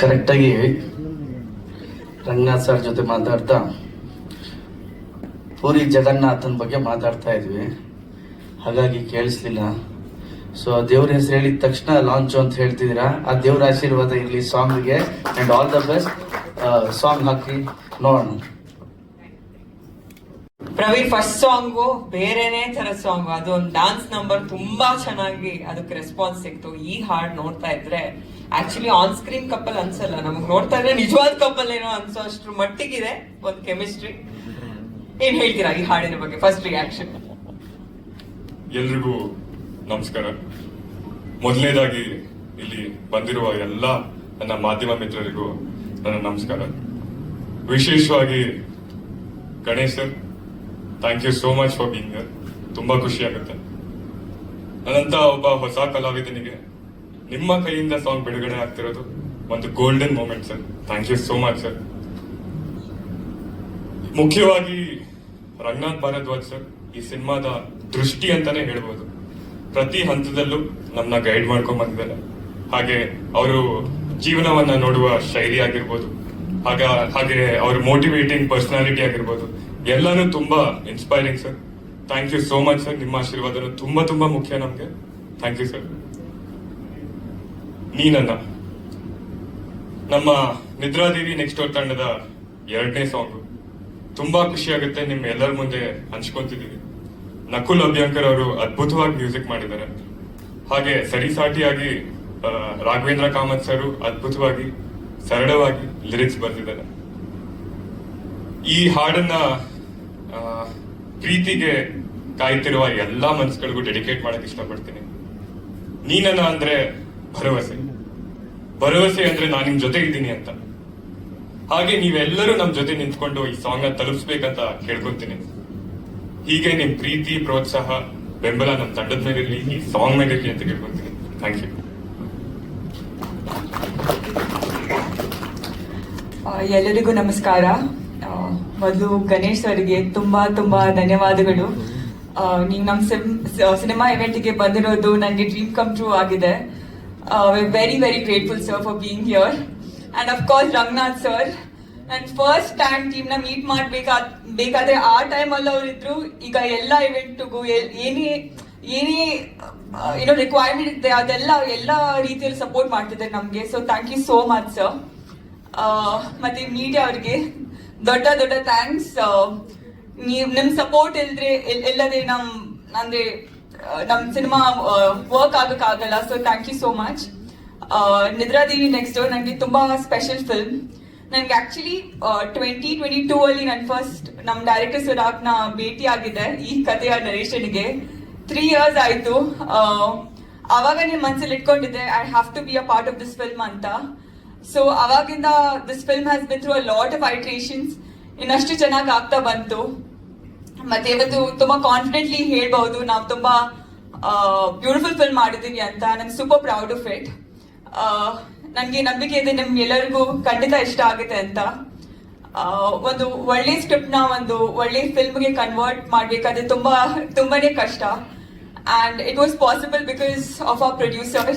ಕರೆಕ್ಟಾಗಿ ರಂಗನಾಥ್ ಸರ್ ಜೊತೆ ಮಾತಾಡ್ತಾ ಪೂರಿ ಜಗನ್ನಾಥನ್ ಬಗ್ಗೆ ಮಾತಾಡ್ತಾ ಇದ್ವಿ, ಹಾಗಾಗಿ ಕೇಳಿಸ್ಲಿಲ್ಲ. ಸೊ ದೇವ್ರ ಹೆಸರು ಹೇಳಿದ ತಕ್ಷಣ ಲಾಂಚ್ ಅಂತ ಹೇಳ್ತಿದ್ದೀರಾ. ಆ ದೇವ್ರ ಆಶೀರ್ವಾದ ಇರಲಿ ಸಾಂಗ್ಗೆ and all the best. Song ಹಾಕಿ ನೋಡೋಣ. ಪ್ರವೀಣ್ ಫಸ್ಟ್ ಸಾಂಗು ಬೇರೆನೇ ತರ ಸಾಂಗ್, ಅದು ಒಂದು ಡಾನ್ಸ್ ನಂಬರ್ ತುಂಬಾ ಚೆನ್ನಾಗಿ ಅದಕ್ಕೆ ರೆಸ್ಪಾನ್ಸ್ ಸಿಕ್ತು. ಈ ಹಾಡ್ ನೋಡ್ತಾ ಇದ್ರೆ ಆಕ್ಚುಲಿ ಆನ್ ಸ್ಕ್ರೀನ್ ಕಪಲ್ ಅನ್ಸಲ್ಲ, ನಮಗ್ ನೋಡ್ತಾ ಇದ್ರೆ ನಿಜವಾದ ಕಪಲ್ ಏನೋ ಅನ್ಸೋ ಅಷ್ಟ್ರ ಮಟ್ಟಿಗಿದೆ ಒಂದು ಕೆಮಿಸ್ಟ್ರಿ. ಏನ್ ಹೇಳ್ತೀರಾ ಈ ಹಾಡಿನ ಬಗ್ಗೆ? First reaction. ಎಲ್ರಿಗೂ ನಮಸ್ಕಾರ. ಮೊದಲನೇದಾಗಿ ಇಲ್ಲಿ ಬಂದಿರುವ ಎಲ್ಲ ನನ್ನ ಮಾಧ್ಯಮ ಮಿತ್ರರಿಗೂ ನನ್ನ ನಮಸ್ಕಾರ. ವಿಶೇಷವಾಗಿ Ganesh sir, thank you so much for being here. ತುಂಬಾ ಖುಷಿ ಆಗುತ್ತೆ. ನನ್ನಂತ ಒಬ್ಬ ಹೊಸ ಕಲಾವಿದನಿಗೆ ನಿಮ್ಮ ಕೈಯಿಂದ ಸಾಂಗ್ ಬಿಡುಗಡೆ ಆಗ್ತಿರೋದು ಒಂದು golden moment sir. Thank you so much sir. ಮುಖ್ಯವಾಗಿ ರಂಗನಾಥ್ ಭಾರದ್ವಾಜ್ ಸರ್ ಈ ಸಿನಿಮಾದ ದೃಷ್ಟಿ ಅಂತಾನೆ ಹೇಳ್ಬೋದು. ಪ್ರತಿ ಹಂತದಲ್ಲೂ ನಮ್ಮನ್ನ ಗೈಡ್ ಮಾಡ್ಕೊಂಡ್ ಬಂದಿದ್ದಾರೆ. ಹಾಗೆ ಅವರು ಜೀವನವನ್ನ ನೋಡುವ ಶೈಲಿ ಆಗಿರ್ಬೋದು, ಹಾಗೆ ಅವ್ರ ಮೋಟಿವೇಟಿಂಗ್ ಪರ್ಸನಾಲಿಟಿ ಆಗಿರ್ಬೋದು, ಎಲ್ಲಾನು ತುಂಬಾ inspiring sir. Thank you so much sir. ನಿಮ್ಮ ಆಶೀರ್ವಾದ ತುಂಬಾ ತುಂಬಾ ಮುಖ್ಯ ನಮ್ಗೆ. Thank you sir. ನೀನನ್ನ ನಮ್ಮ ನಿದ್ರಾದೇವಿ ನೆಕ್ಸ್ಟ್ ಡೋರ್ ತಂಡದ 2ನೇ ಸಾಂಗ್. ತುಂಬಾ ಖುಷಿ ಆಗುತ್ತೆ ನಿಮ್ಮ ಎಲ್ಲರ ಮುಂದೆ ಹಂಚ್ಕೊಂತಿದ್ದೀವಿ. ನಕುಲ್ ಅಭ್ಯಂಕರ್ ಅವರು ಅದ್ಭುತವಾಗಿ ಮ್ಯೂಸಿಕ್ ಮಾಡಿದ್ದಾರೆ. ಹಾಗೆ ಸರಿಸಾಟಿಯಾಗಿ ರಾಘವೇಂದ್ರ ಕಾಮತ್ ಸರ್ ಅದ್ಭುತವಾಗಿ ಸರಳವಾಗಿ ಲಿರಿಕ್ಸ್ ಬರ್ತಿದ್ದಾರೆ. ಈ ಹಾಡನ್ನ ಪ್ರೀತಿಗೆ ಕಾಯ್ತಿರುವ ಎಲ್ಲಾ ಮನಸ್ಸುಗಳಿಗೂ ಡೆಡಿಕೇಟ್ ಮಾಡಕ್ ಇಷ್ಟಪಡ್ತೀನಿ. ನೀನನ್ನ ಅಂದ್ರೆ ಭರವಸೆ, ಭರವಸೆ ಅಂದ್ರೆ ನಾನು ನಿಮ್ ಜೊತೆ ಇದ್ದೀನಿ ಅಂತ. ಹಾಗೆ ನೀವೆಲ್ಲರೂ ನಮ್ ಜೊತೆ ನಿಂತ್ಕೊಂಡು ಈ ಸಾಂಗ್ ನ ತಲುಪಿಸ್ಬೇಕಂತ ಕೇಳ್ಕೊಂತೀನಿ. ಹೀಗೆ ನಿಮ್ ಪ್ರೀತಿ, ಪ್ರೋತ್ಸಾಹ, ಬೆಂಬಲ ನಮ್ ತಂಡದ ಮೇಲಿರ್ಲಿ, ಈ ಸಾಂಗ್ ಮೇಲಿರ್ಲಿ ಅಂತ ಕೇಳ್ಕೊಂತೀನಿ. Thank you. ಎಲ್ಲರಿಗೂ ನಮಸ್ಕಾರ. ಮೊದಲು ಗಣೇಶ್ ಸರ್ಗೆ ತುಂಬಾ ತುಂಬಾ ಧನ್ಯವಾದಗಳು. ನೀವು ನಮ್ಮ ಸಿನಿಮಾ ಇವೆಂಟ್ಗೆ ಬಂದಿರೋದು ನನಗೆ ಡ್ರೀಮ್ ಕಮ್ ಟ್ರೂ ಆಗಿದೆ. Very very grateful sir for being here. And of course Ranganath sir, ನಾನು ಫಸ್ಟ್ ಟೈಮ್ ಟೀಮ್ ನ ಮೀಟ್ ಮಾಡ್ಬೇಕಾದ್ರೆ ಆ ಟೈಮ್ ಅಲ್ಲಿ ಅವ್ರು ಇದ್ರು. ಈಗ ಎಲ್ಲ ಇವೆಂಟ್ಗೂ ಏನೇ ಏನೋ ರಿಕ್ವೈರ್ಮೆಂಟ್ ಇದೆ ಅದೆಲ್ಲ ಎಲ್ಲ ರೀತಿಯಲ್ಲಿ ಸಪೋರ್ಟ್ ಮಾಡ್ತಿದ್ದಾರೆ ನಮ್ಗೆ. So thank you so much sir. ಮತ್ತೆ ಮೀಡಿಯಾ ಅವ್ರಿಗೆ ದೊಡ್ಡ ದೊಡ್ಡ ಥ್ಯಾಂಕ್ಸ್. ನಿಮ್ ಸಪೋರ್ಟ್ ಇಲ್ಲದೆ ನಮ್ ಸಿನಿಮಾ ವರ್ಕ್ ಆಗಕ್ಕಾಗಲ್ಲ. So thank you so much. Nidradevi next door ನನಗೆ ತುಂಬಾ ಸ್ಪೆಷಲ್ ಫಿಲ್ಮ್. ನನ್ಗೆ ಆಕ್ಚುಲಿ 2022 ಅಲ್ಲಿ ನಾನು ಫಸ್ಟ್ ನಮ್ ಡೈರೆಕ್ಟರ್ ಸುರಾಗ್ನ ಭೇಟಿ ಆಗಿದೆ ಈ ಕಥೆಯ ನರೇಶನ್ಗೆ. 3 years ಆಯ್ತು. ಅವಾಗ ನಿಮ್ ಮನ್ಸಲ್ಲಿ ಇಟ್ಕೊಂಡಿದ್ದೆ I have to be a part of this film ಅಂತ. ಸೊ ಅವಾಗಿಂದ this film has been through a lot of iterations. ಇನ್ನಷ್ಟು ಚೆನ್ನಾಗಿ ಆಗ್ತಾ ಬಂತು. ಮತ್ತೆ ಇವತ್ತು ತುಂಬಾ ಕಾನ್ಫಿಡೆಂಟ್ಲಿ ಹೇಳ್ಬಹುದು ನಾವು ತುಂಬಾ ಬ್ಯೂಟಿಫುಲ್ ಫಿಲ್ಮ್ ಮಾಡಿದೀವಿ ಅಂತ. ನಾನು ಸೂಪರ್ ಪ್ರೌಡ್ ಆಫ್ ಇಟ್. ನನ್ಗೆ ನಂಬಿಕೆ ಇದೆ ನಿಮ್ಗೆ ಎಲ್ಲರಿಗೂ ಖಂಡಿತ ಇಷ್ಟ ಆಗುತ್ತೆ ಅಂತ. ಒಂದು ಒಳ್ಳೆ ಸ್ಕ್ರಿಪ್ಟ್ ನ ಒಂದು ಒಳ್ಳೆ ಫಿಲ್ಮ್ಗೆ ಕನ್ವರ್ಟ್ ಮಾಡ್ಬೇಕಾದ್ರೆ ತುಂಬಾನೇ ಕಷ್ಟ. And it was possible because of our producer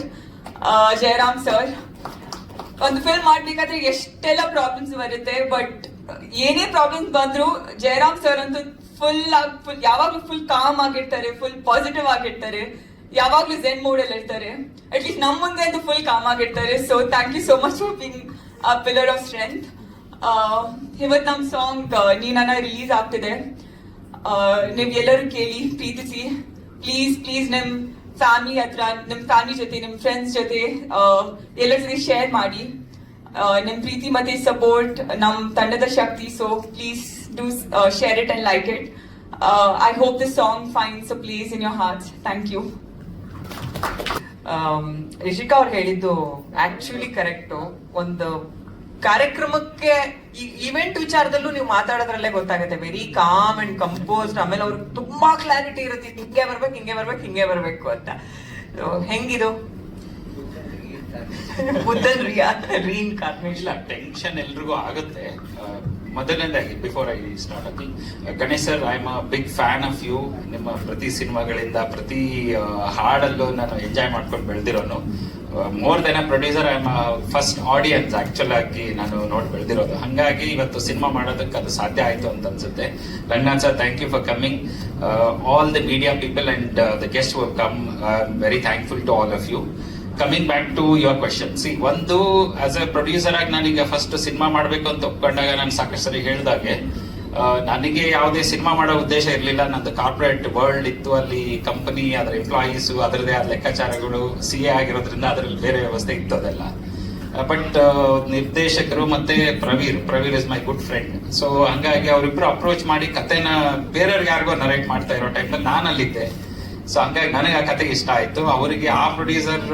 Jayaram sir. ಒಂದು ಫಿಲ್ಮ್ ಮಾಡ್ಬೇಕಾದ್ರೆ ಎಷ್ಟೆಲ್ಲ ಪ್ರಾಬ್ಲಮ್ಸ್ ಬರುತ್ತೆ, ಬಟ್ ಏನೇ ಪ್ರಾಬ್ಲಮ್ಸ್ ಬಂದ್ರು ಜಯರಾಮ್ ಸರ್ ಅಂತೂ ಯಾವಾಗ್ಲೂ ಫುಲ್ ಕಾಮ್ ಆಗಿರ್ತಾರೆ, ಫುಲ್ ಪಾಸಿಟಿವ್ ಆಗಿರ್ತಾರೆ, ಯಾವಾಗ್ಲೂ ಝೆನ್ ಮೋಡ್ ಅಲ್ಲಿ ಇರ್ತಾರೆ. ಅಟ್ಲೀಸ್ಟ್ ನಮ್ ಮುಂದೆ ಅಂತೂ ಫುಲ್ ಕಾಮ್ ಆಗಿರ್ತಾರೆ. So thank you so much for being a pillar of strength. ಇವತ್ತು ನಮ್ ಸಾಂಗ್ ನೀನನ್ನ ರಿಲೀಸ್ ಆಗ್ತಿದೆ. ನೀವ್ ಎಲ್ಲರೂ ಕೇಳಿ, ಪ್ರೀತಿಸಿ. ಪ್ಲೀಸ್ ನಿಮ್ ಫ್ಯಾಮಿಲಿ ಹತ್ರ, ನಿಮ್ ಫ್ಯಾಮಿಲಿ ಜೊತೆ, ನಿಮ್ ಫ್ರೆಂಡ್ಸ್ ಜೊತೆ ಎಲ್ಲರ ಜೊತೆ ಶೇರ್ ಮಾಡಿ. ನಿಮ್ ಪ್ರೀತಿ ಮತ್ತೆ ಸಪೋರ್ಟ್ ನಮ್ ತಂಡದ ಶಕ್ತಿ. So please do share it and like it. I hope this song finds a place in your hearts. Thank you. Rishika ಅವ್ರು ಹೇಳಿದ್ದು ಆಕ್ಚುಲಿ ಕರೆಕ್ಟು. ಒಂದು ಕಾರ್ಯಕ್ರಮಕ್ಕೆ ಇವೆಂಟ್ ವಿಚಾರದಲ್ಲೂ ನೀವು ಮಾತಾಡೋದ್ರಲ್ಲೇ ಗೊತ್ತಾಗುತ್ತೆ. Very calm and composed. ಆಮೇಲೆ ಅವ್ರಿಗೆ ತುಂಬಾ ಕ್ಲಾರಿಟಿ ಇರುತ್ತೆ, ಹಿಂಗೆ ಬರ್ಬೇಕು ಅಂತ. ಹೆಂಗಿದು ಬುದ್ಧನ್ ರೀಇನ್ಕಾರ್ನೇಷನ್? ಟೆನ್ಷನ್ ಎಲ್ರಿಗೂ ಆಗುತ್ತೆ. ಮೊದಲನೇದಾಗಿ ಬಿಫೋರ್ ಐ ಸ್ಟಾರ್ಟ್ ಆಗಿ Ganesh sir, I am a big fan of you. ನಿಮ್ಮ ಪ್ರತಿ ಸಿನಿಮಾಗಳಿಂದ ಪ್ರತಿ ಹಾಡಲ್ಲೂ ನಾನು ಎಂಜಾಯ್ ಮಾಡ್ಕೊಂಡು ಬೆಳೆದಿರೋನು. More than a producer, I am first audience actual ಆಗಿ ನಾನು ನೋಡಿ ಬೆಳೆದಿರೋದು. ಹಂಗಾಗಿ ಇವತ್ತು ಸಿನಿಮಾ ಮಾಡೋದಕ್ಕೆ ಅದು ಸಾಧ್ಯ ಆಯ್ತು ಅಂತ ಅನ್ಸುತ್ತೆ. Ranganath sir, thank you for coming. All the media people and the guest who come, very thankful to all of you. Coming back to your question, see ಒಂದು ಆಸ್ ಅ ಪ್ರೊಡ್ಯೂಸರ್ ಆಗಿ ನಾನೀಗ ಫಸ್ಟ್ ಸಿನಿಮಾ ಮಾಡಬೇಕು ಅಂತ ಒಪ್ಕೊಂಡಾಗ ನಾನು ಸಾಕಷ್ಟು ಸರಿ ಹೇಳಿದಾಗೆ ನನಗೆ ಯಾವುದೇ ಸಿನಿಮಾ ಮಾಡೋ ಉದ್ದೇಶ ಇರಲಿಲ್ಲ. ನಂದು ಕಾರ್ಪೊರೇಟ್ ವರ್ಲ್ಡ್ ಇತ್ತು, ಅಲ್ಲಿ ಕಂಪನಿ, ಅದರ ಎಂಪ್ಲಾಯೀಸು, ಅದರದೇ ಆದ ಲೆಕ್ಕಾಚಾರಗಳು, CA ಆಗಿರೋದ್ರಿಂದ ಅದರಲ್ಲಿ ಬೇರೆ ವ್ಯವಸ್ಥೆ ಇತ್ತು ಅದೆಲ್ಲ. ಬಟ್ ನಿರ್ದೇಶಕರು ಮತ್ತೆ Pravir is my good friend. So ಹಂಗಾಗಿ ಅವರಿಬ್ರು ಅಪ್ರೋಚ್ ಮಾಡಿ ಕತೆನ ಬೇರೆಯವ್ರಿಗೆ ಯಾರಿಗೋ ನರೇಟ್ ಮಾಡ್ತಾ ಇರೋ ಟೈಮಲ್ಲಿ ನಾನು ಅಲ್ಲಿದ್ದೆ. ಸೊ ಹಂಗಾಗಿ ನನಗೆ ಆ ಕತೆ ಇಷ್ಟ ಆಯ್ತು. ಅವರಿಗೆ ಆ ಪ್ರೊಡ್ಯೂಸರ್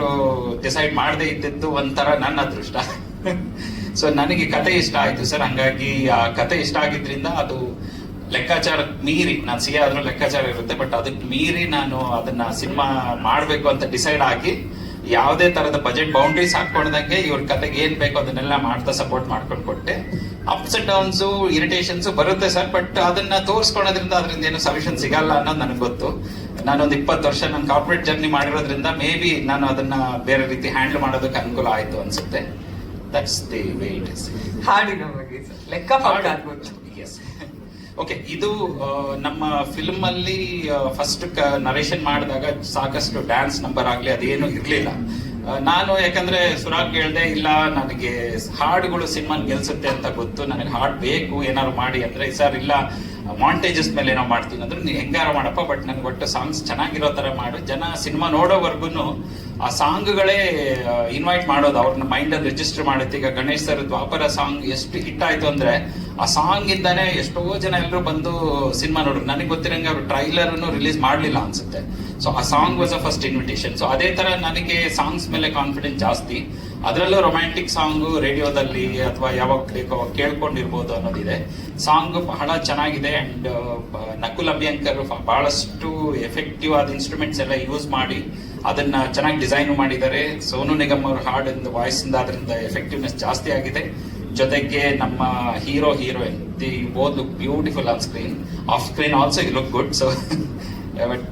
ಡಿಸೈಡ್ ಮಾಡದೇ ಇದ್ದಿದ್ದು ಒಂಥರ ನನ್ನ ಅದೃಷ್ಟ. ಸೊ ನನಗೆ ಕತೆ ಇಷ್ಟ ಆಯ್ತು ಸರ್. ಹಂಗಾಗಿ ಆ ಕತೆ ಇಷ್ಟ ಆಗಿದ್ರಿಂದ ಅದು ಲೆಕ್ಕಾಚಾರ ಮೀರಿ, ನಾನು CA ಆದ್ರೂ ಲೆಕ್ಕಾಚಾರ ಇರುತ್ತೆ, ಬಟ್ ಅದಕ್ಕೆ ಮೀರಿ ನಾನು ಅದನ್ನ ಸಿನಿಮಾ ಮಾಡಬೇಕು ಅಂತ ಡಿಸೈಡ್ ಆಗಿ ಯಾವುದೇ ತರದ ಬಜೆಟ್ ಬೌಂಡ್ರೀಸ್ ಹಾಕೊಂಡಂಗೆ ಇವ್ರ ಕತೆಗೆ ಏನ್ ಬೇಕೋ ಅದನ್ನೆಲ್ಲ ಮಾಡ್ತಾ ಸಪೋರ್ಟ್ ಮಾಡ್ಕೊಂಡು ಕೊಟ್ಟೆ. ಅಪ್ಸ್ ಅಂಡ್ ಡೌನ್ಸ್, ಇರಿಟೇಷನ್ಸ್ ಬರುತ್ತೆ ಸರ್, ಬಟ್ ಅದನ್ನ ತೋರಿಸ್ಕೊಳೋದ್ರಿಂದ ಅದರಿಂದ ಏನು ಸೊಲ್ಯೂಷನ್ ಸಿಗಲ್ಲ ಅನ್ನೋದು ನನಗೆ ಗೊತ್ತು. ನಾನೊಂದು 20 ವರ್ಷ ನನ್ನ ಕಾರ್ಪೊರೇಟ್ ಜರ್ನಿ ಮಾಡಿರೋದ್ರಿಂದ ಮೇ ಬಿ ನಾನು ಅದನ್ನ ಬೇರೆ ರೀತಿ ಹ್ಯಾಂಡಲ್ ಮಾಡೋದಕ್ಕೆ ಅನುಕೂಲ ಆಯ್ತು ಅನ್ಸುತ್ತೆ. That's the way it is. ಹಾಡಿನ ಬಗ್ಗೆ ಸರ್ ಲೆಕ್ಕ ಆಗ್ಬೋದು. Yes, okay. ಇದು ನಮ್ಮ ಫಿಲ್ಮ್ ಅಲ್ಲಿ ಫಸ್ಟ್ ನರೇಷನ್ ಮಾಡಿದಾಗ ಸಾಕಷ್ಟು ಡ್ಯಾನ್ಸ್ ನಂಬರ್ ಆಗ್ಲಿ ಅದೇನು ಇರ್ಲಿಲ್ಲ. ನಾನು ಯಾಕಂದ್ರೆ ಸುರಾಗ್ ಹೇಳ್ದೆ, ಇಲ್ಲ ನನಗೆ ಹಾಡುಗಳು ಸಿನಿಮಾ ಗೆಲ್ಸುತ್ತೆ ಅಂತ ಗೊತ್ತು, ನನಗೆ ಹಾಡ್ ಬೇಕು ಏನಾದ್ರು ಮಾಡಿ ಅಂದ್ರೆ, ಸರ್ ಇಲ್ಲ ಮಾಂಟೇಜಸ್ ಮೇಲೆ ಏನೋ ಮಾಡ್ತೀನಿ ಅಂದ್ರೆ, ನೀನು ಹೆಂಗಾರ ಮಾಡಪ್ಪ, ಬಟ್ ನನ್ಗೆ ಒಟ್ಟು ಸಾಂಗ್ಸ್ ಚೆನ್ನಾಗಿರೋ ತರ ಮಾಡು. ಜನ ಸಿನಿಮಾ ನೋಡೋವರೆಗೂ ಆ ಸಾಂಗ್ಗಳೇ ಇನ್ವೈಟ್ ಮಾಡೋದು, ಅವ್ರನ್ನ ಮೈಂಡ್ ಅಲ್ಲಿ ರಿಜಿಸ್ಟರ್ ಮಾಡುತ್ತೆ. ಈಗ ಗಣೇಶ್ ಸರ್ ದ್ವಾಪರ ಸಾಂಗ್ ಎಷ್ಟು ಹಿಟ್ ಆಯ್ತು ಅಂದ್ರೆ, ಆ ಸಾಂಗ್ ಇಂದಾನೆ ಎಷ್ಟೋ ಜನ ಎಲ್ಲರೂ ಬಂದು ಸಿನಿಮಾ ನೋಡ್ರು. ನನಗೆ ಗೊತ್ತಿರಂಗೆ ಅವ್ರು ಟ್ರೈಲರ್ ರಿಲೀಸ್ ಮಾಡ್ಲಿಲ್ಲ ಅನ್ಸುತ್ತೆ. ಸೊ ಆ song was a first invitation. So ಅದೇ ತರ ನನಗೆ ಸಾಂಗ್ಸ್ ಮೇಲೆ ಕಾನ್ಫಿಡೆನ್ಸ್ ಜಾಸ್ತಿ. ಅದರಲ್ಲೂ ರೊಮ್ಯಾಂಟಿಕ್ ಸಾಂಗ್ ರೇಡಿಯೋದಲ್ಲಿ ಅಥವಾ ಯಾವಾಗ ಬೇಕೋ ಕೇಳ್ಕೊಂಡಿರ್ಬೋದು ಅನ್ನೋದಿದೆ. ಸಾಂಗ್ ಬಹಳ ಚೆನ್ನಾಗಿದೆ. ಅಂಡ್ ನಕುಲ್ ಅಭ್ಯಂಕರ್ ಬಹಳಷ್ಟು ಎಫೆಕ್ಟಿವ್ ಆದ ಇನ್ಸ್ಟ್ರೂಮೆಂಟ್ಸ್ ಎಲ್ಲ ಯೂಸ್ ಮಾಡಿ ಅದನ್ನ ಚೆನ್ನಾಗಿ ಡಿಸೈನ್ ಮಾಡಿದ್ದಾರೆ. ಸೋನು ನಿಗಮ್ ಅವ್ರ ಹಾಡಿಂದ ವಾಯ್ಸ್ ಇಂದ ಅದರಿಂದ ಎಫೆಕ್ಟಿವ್ನೆಸ್ ಜಾಸ್ತಿ ಆಗಿದೆ. ಜೊತೆಗೆ ನಮ್ಮ heroine the both look beautiful on screen, off screen also you look good. So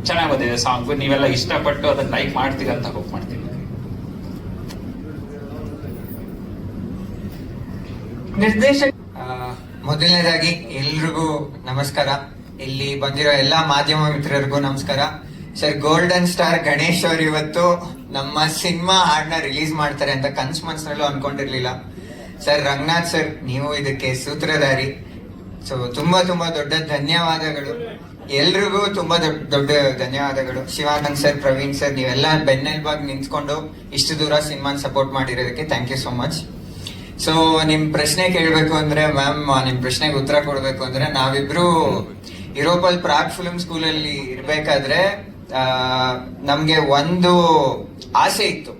ಚೆನ್ನಾಗಿ ಬಂದಿದೆ ಸಾಂಗ್. ನೀವೆಲ್ಲ ಇಷ್ಟಪಟ್ಟು ಅದನ್ನ ಲೈಕ್ ಮಾಡ್ತೀರಾ ಅಂತ ಹೋಪ್ ಮಾಡ್ತೀನಿ. ನಿರ್ದೇಶಕ ಮೊದಲನೇದಾಗಿ ಎಲ್ರಿಗೂ ನಮಸ್ಕಾರ. ಇಲ್ಲಿ ಬಂದಿರೋ ಎಲ್ಲಾ ಮಾಧ್ಯಮ ಮಿತ್ರರಿಗೂ ನಮಸ್ಕಾರ. ಸರ್, ಗೋಲ್ಡನ್ ಸ್ಟಾರ್ ಗಣೇಶ್ ಅವರು ಇವತ್ತು ನಮ್ಮ ಸಿನಿಮಾ ಹಾಡ್ನ ರಿಲೀಸ್ ಮಾಡ್ತಾರೆ ಅಂತ ಕನ್ಸ್ ಮನ್ಸಲ್ಲೂ ಅನ್ಕೊಂಡಿರ್ಲಿಲ್ಲ. ಸರ್, ರಂಗನಾಥ್ ಸರ್, ನೀವು ಇದಕ್ಕೆ ಸೂತ್ರಧಾರಿ. ಸೊ ತುಂಬಾ ದೊಡ್ಡ ಧನ್ಯವಾದಗಳು ಎಲ್ರಿಗೂ, ತುಂಬಾ ದೊಡ್ಡ ಧನ್ಯವಾದಗಳು. ಶಿವಾನಂದ್ ಸರ್, ಪ್ರವೀಣ್ ಸರ್, ನೀವೆಲ್ಲ ಬೆನ್ನೆಲುಬಾಗಿ ನಿಂತ್ಕೊಂಡು ಇಷ್ಟು ದೂರ ಸಿನಿಮಾನ ಸಪೋರ್ಟ್ ಮಾಡಿರೋದಕ್ಕೆ thank you so much. So ನಿಮ್ ಪ್ರಶ್ನೆ ಕೇಳ್ಬೇಕು ಅಂದ್ರೆ, ಮ್ಯಾಮ್ ನಿಮ್ ಪ್ರಶ್ನೆಗೆ ಉತ್ತರ ಕೊಡ್ಬೇಕು ಅಂದ್ರೆ, ನಾವಿಬ್ರು ಯುರೋಪಲ್ ಪ್ರಾಗ್ ಫಿಲ್ಮ್ ಸ್ಕೂಲ್ ಅಲ್ಲಿ ಇರ್ಬೇಕಾದ್ರೆ ನಮ್ಗೆ ಒಂದು ಆಸೆ ಇತ್ತು.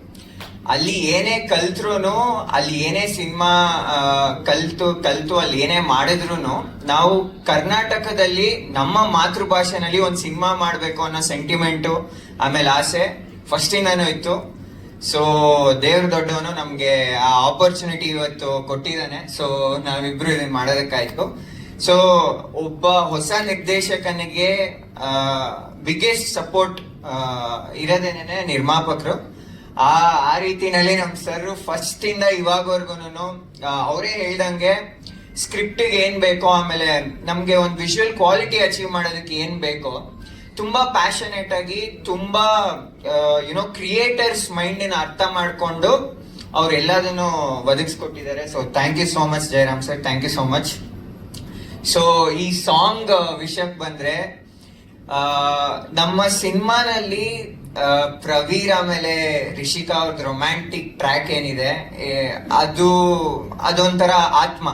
ಅಲ್ಲಿ ಏನೇ ಕಲ್ತ್ರುನು, ಅಲ್ಲಿ ಏನೇ ಸಿನಿಮಾ ಕಲ್ತು ಅಲ್ಲಿ ಏನೇ ಮಾಡಿದ್ರು ನಾವು ಕರ್ನಾಟಕದಲ್ಲಿ ನಮ್ಮ ಮಾತೃಭಾಷೆನಲ್ಲಿ ಒಂದು ಸಿನಿಮಾ ಮಾಡ್ಬೇಕು ಅನ್ನೋ ಸೆಂಟಿಮೆಂಟು, ಆಮೇಲೆ ಆಸೆ ಫಸ್ಟ್ ಇಂದಾನು ಇತ್ತು. ಸೊ ದೇವ್ರ ದೊಡ್ಡವನು ನಮ್ಗೆ ಆ ಆಪರ್ಚುನಿಟಿ ಇವತ್ತು ಕೊಟ್ಟಿದ್ದಾನೆ. ಸೊ ನಾವಿಬ್ರು ಇದನ್ನ ಮಾಡೋದಕ್ಕಾಯ್ತು. ಸೊ ಒಬ್ಬ ಹೊಸ ನಿರ್ದೇಶಕನಿಗೆ ಬಿಗ್ಗೆಸ್ಟ್ ಸಪೋರ್ಟ್ ಇರೋದೇನೆ ನಿರ್ಮಾಪಕರು. ಆ ರೀತಿನಲ್ಲಿ ನಮ್ ಸರ್ ಫಸ್ಟ್ ಇಂದ ಇವಾಗವರೆಗೂ ಅವರೇ ಹೇಳ್ದಂಗೆ ಸ್ಕ್ರಿಪ್ಟ್ ಏನ್ ಬೇಕೋ, ಆಮೇಲೆ ನಮ್ಗೆ ಒಂದು ವಿಜುವಲ್ ಕ್ವಾಲಿಟಿ ಅಚೀವ್ ಮಾಡೋದಕ್ಕೆ ಏನ್ ಬೇಕೋ ತುಂಬಾ ಪ್ಯಾಷನೇಟ್ ಆಗಿ, ತುಂಬಾ ಕ್ರಿಯೇಟರ್ಸ್ ಮೈಂಡ್ ನ ಅರ್ಥ ಮಾಡ್ಕೊಂಡು ಅವ್ರೆಲ್ಲದನ್ನು ಒದಗಿಸ್ಕೊಟ್ಟಿದ್ದಾರೆ. So thank you so much Jayaram sir, thank you so much. So ಈ ಸಾಂಗ್ ವಿಷಯಕ್ಕೆ ಬಂದ್ರೆ, ನಮ್ಮ ಸಿನಿಮಾನಲ್ಲಿ ಪ್ರವೀರ್ ಆಮೇಲೆ ರಿಷಿಕಾ ಅವ್ರದ್ದು ರೊಮ್ಯಾಂಟಿಕ್ ಟ್ರ್ಯಾಕ್ ಏನಿದೆ, ಅದೊಂಥರ ಆತ್ಮ,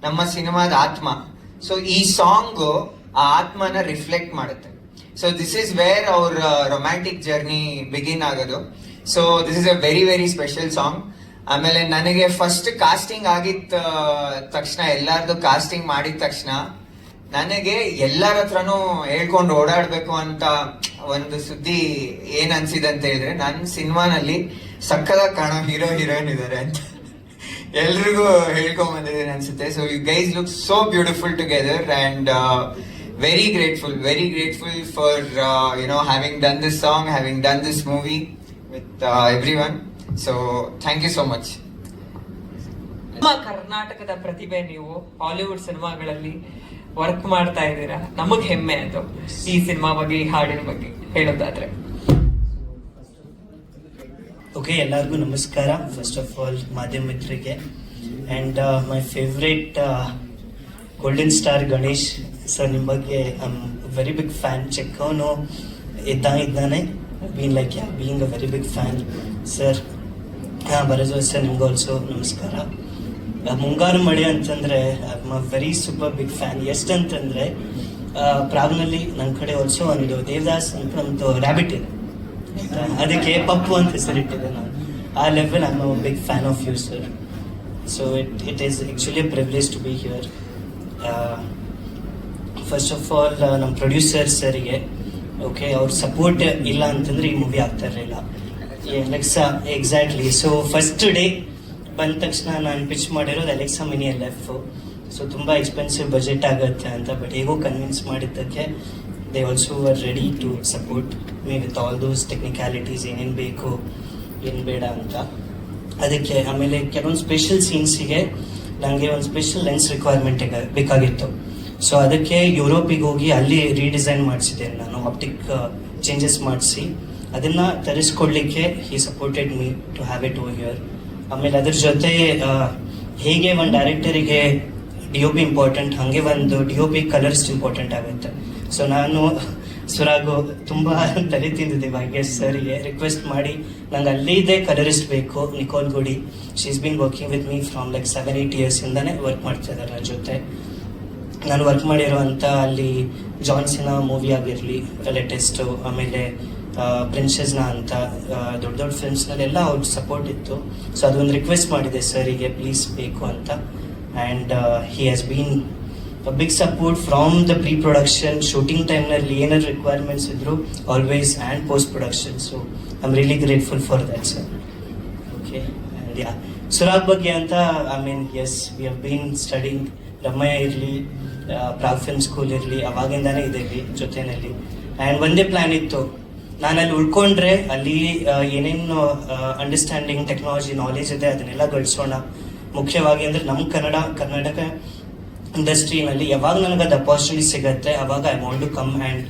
ನಮ್ಮ ಸಿನಿಮಾದ ಆತ್ಮ. ಸೊ ಈ ಸಾಂಗ್ ಆ ಆತ್ಮನ ರಿಫ್ಲೆಕ್ಟ್ ಮಾಡುತ್ತೆ. ಸೊ ದಿಸ್ ಇಸ್ ವೇರ್ ಅವ್ರ ರೊಮ್ಯಾಂಟಿಕ್ ಜರ್ನಿ ಬಿಗಿನ್ ಆಗೋದು. So this is a very very special song. ಆಮೇಲೆ ನನಗೆ ಫಸ್ಟ್ ಕಾಸ್ಟಿಂಗ್ ಆಗಿದ್ದ ತಕ್ಷಣ, ಎಲ್ಲಾರ್ದು ಕಾಸ್ಟಿಂಗ್ ಮಾಡಿದ ತಕ್ಷಣ ನನಗೆ ಎಲ್ಲರ ಹತ್ರನೂ ಹೇಳ್ಕೊಂಡು ಓಡಾಡ್ಬೇಕು ಅಂತ ಒಂದು ಸುದ್ದಿ ಏನ್ ಅನ್ಸಿದೆ ಅಂತ ಹೇಳಿದ್ರೆ, ನನ್ನ ಸಿನಿಮಾನಲ್ಲಿ ಸಕ್ಕದಾಗಿ ಕಾಣೋ ಹೀರೋಯಿನ್ ಇದಾರೆ ಅಂತ ಎಲ್ರಿಗೂ ಹೇಳ್ಕೊಂಡ್ ಬಂದಿದ್ದೇನೆ ಅನ್ಸುತ್ತೆ. So you guys look so beautiful together and very grateful for having done this song, having done this movie with everyone. So thank you so much. ನಮ್ಮ ಕರ್ನಾಟಕದ ಪ್ರತಿಭೆ ನೀವು ಹಾಲಿವುಡ್ ಸಿನಿಮಾಗಳಲ್ಲಿ ವರ್ಕ್ ಮಾಡ್ತಾ ಇದ್ದೀರಾ, ನಮಗ್ ಹೆಮ್ಮೆ ಅದು. ಈ ಸಿನಿಮಾ ಬಗ್ಗೆ, ಈ ಹಾಡಿನ ಬಗ್ಗೆ ಹೇಳೋದಾದ್ರೆ. ಓಕೆ, ಎಲ್ಲರಿಗೂ ನಮಸ್ಕಾರ. ಫಸ್ಟ್ ಆಫ್ ಆಲ್ ಮಾಧ್ಯಮ ಮಿತ್ರರಿಗೆ and my favourite golden star Ganesh sir, ನಿಮ್ಮ ಬಗ್ಗೆ I am very big fan. ಚೆಕ್ಕವನು ಇದ್ದಾನೆ, been like being a very big fan sir. ಬರಜೋ ಸರ್, ನಿಮ್ಗೆ ಆಲ್ಸೋ ನಮಸ್ಕಾರ. ಮುಂಗಾರು ಮಳೆ ಅಂತಂದರೆ I am a very super big fan. ಎಷ್ಟಂತಂದರೆ ಪ್ರಾಗ್ನಲ್ಲಿ ನನ್ನ ಕಡೆ ಆಲ್ಸೋ ಒಂದು ದೇವದಾಸ್ ಅಂತ ನಮ್ಮದು ರ್ಯಾಬಿಟ್ ಇದೆ, ಅದಕ್ಕೆ ಪಪ್ಪು ಅಂತ ಹೆಸರಿಟ್ಟಿದೆ ನಾನು. ಆ level I am a big fan of you sir. So it is actually a privilege to be here. First of all ನಮ್ಮ ಪ್ರೊಡ್ಯೂಸರ್ ಸರಿಗೆ, ಓಕೆ, ಅವ್ರ ಸಪೋರ್ಟ್ ಇಲ್ಲ ಅಂತಂದರೆ ಈ ಮೂವಿ ಆಗ್ತಾ ಇರಲಿಲ್ಲ. Alexa exactly. So first day ಬಂದ ತಕ್ಷಣ ನಾನು ಪಿಚ್ ಮಾಡಿರೋದು ಅಲೆಕ್ಸಾ ಮಿನಿ LF. ಸೊ ತುಂಬ ಎಕ್ಸ್ಪೆನ್ಸಿವ್ ಬಜೆಟ್ ಆಗುತ್ತೆ ಅಂತ, ಬಟ್ ಹೇಗೋ ಕನ್ವಿನ್ಸ್ ಮಾಡಿದ್ದಕ್ಕೆ they also are ready to support me with all those technicalities, ಏನೇನು ಬೇಕು ಏನು ಬೇಡ ಅಂತ. ಅದಕ್ಕೆ ಆಮೇಲೆ ಕೆಲವೊಂದು ಸ್ಪೆಷಲ್ ಸೀನ್ಸಿಗೆ ನನಗೆ ಒಂದು ಸ್ಪೆಷಲ್ ಲೆನ್ಸ್ ರಿಕ್ವೈರ್ಮೆಂಟ್ ಬೇಕಾಗಿತ್ತು. ಸೊ ಅದಕ್ಕೆ ಯುರೋಪಿಗೆ ಹೋಗಿ ಅಲ್ಲಿ ರೀಡಿಸೈನ್ ಮಾಡಿಸಿದೆ ನಾನು, ಆಪ್ಟಿಕ್ ಚೇಂಜಸ್ ಮಾಡಿಸಿ ಅದನ್ನು ತರಿಸ್ಕೊಡ್ಲಿಕ್ಕೆ he supported me to have it over here. ಆಮೇಲೆ ಅದ್ರ ಜೊತೆ ಹೇಗೆ ಒಂದು ಡೈರೆಕ್ಟರಿಗೆ DOP ಇಂಪಾರ್ಟೆಂಟ್, ಹಾಗೆ ಒಂದು DOP ಕಲರ್ಸ್ ಇಂಪಾರ್ಟೆಂಟ್ ಆಗುತ್ತೆ. ಸೊ ನಾನು ಸುರಾಗು ತುಂಬ ತಲೆ ತಿಂದಿದ್ದೀವಿ, ಐ ಗೆಸ್ ಸರಿಗೆ ರಿಕ್ವೆಸ್ಟ್ ಮಾಡಿ ನಂಗೆ ಅಲ್ಲಿದೆ ಕಲರಿಸ್ಟ್ ಬೇಕು, ನಿಕೋಲ್ ಗುಡಿ. She is been working with me from like 7-8 ಇಯರ್ಸಿಂದನೇ ವರ್ಕ್ ಮಾಡ್ತಾ ಇದ್ದಾರೆ ನನ್ನ ಜೊತೆ. ನಾನು ವರ್ಕ್ ಮಾಡಿರೋವಂಥ ಅಲ್ಲಿ ಜಾನ್ಸಿನ ಮೂವಿ ಆಗಿರಲಿ, ಲೇಟೆಸ್ಟು, ಆಮೇಲೆ ಪ್ರಿನ್ಸೆಸ್ನ ಅಂತ ದೊಡ್ಡ ದೊಡ್ಡ ಫಿಲ್ಮ್ಸ್ನಲ್ಲೆಲ್ಲ ಅವ್ರ ಸಪೋರ್ಟ್ ಇತ್ತು. ಸೊ ಅದೊಂದು ರಿಕ್ವೆಸ್ಟ್ ಮಾಡಿದೆ ಸರಿಗೆ, ಪ್ಲೀಸ್ ಬೇಕು ಅಂತ. And he has been a big support from the preproduction, shooting ಟೈಮ್ನಲ್ಲಿ ಏನಾದ್ರು ರಿಕ್ವೈರ್ಮೆಂಟ್ಸ್ ಇದ್ರು always, and post production. So I am really grateful for that sir. Okay, and yeah, Surag ಬಗ್ಗೆ ಅಂತ I mean yes, we have been studying. ರಮ್ಮಯ್ಯ ಇರಲಿ, Prague film school ಇರಲಿ, ಅವಾಗಿಂದಾನೇ ಇದ್ದೀವಿ ಜೊತೆಯಲ್ಲಿ. ಆ್ಯಂಡ್ ಒಂದೇ ಪ್ಲ್ಯಾನ್ ಇತ್ತು, ನಾನು ಅಲ್ಲಿ ಉಳ್ಕೊಂಡ್ರೆ ಅಲ್ಲಿ ಏನೇನು ಅಂಡರ್ಸ್ಟ್ಯಾಂಡಿಂಗ್, ಟೆಕ್ನಾಲಜಿ ನಾಲೆಜ್ ಇದೆ ಅದನ್ನೆಲ್ಲ ಗಳಿಸೋಣ. ಮುಖ್ಯವಾಗಿ ಅಂದರೆ ನಮ್ಮ ಕರ್ನಾಟಕ ಇಂಡಸ್ಟ್ರಿನಲ್ಲಿ ಯಾವಾಗ ನನಗೆ ಅದು ಅಪಾರ್ಚುನಿಟಿ ಸಿಗುತ್ತೆ ಅವಾಗ I want to come and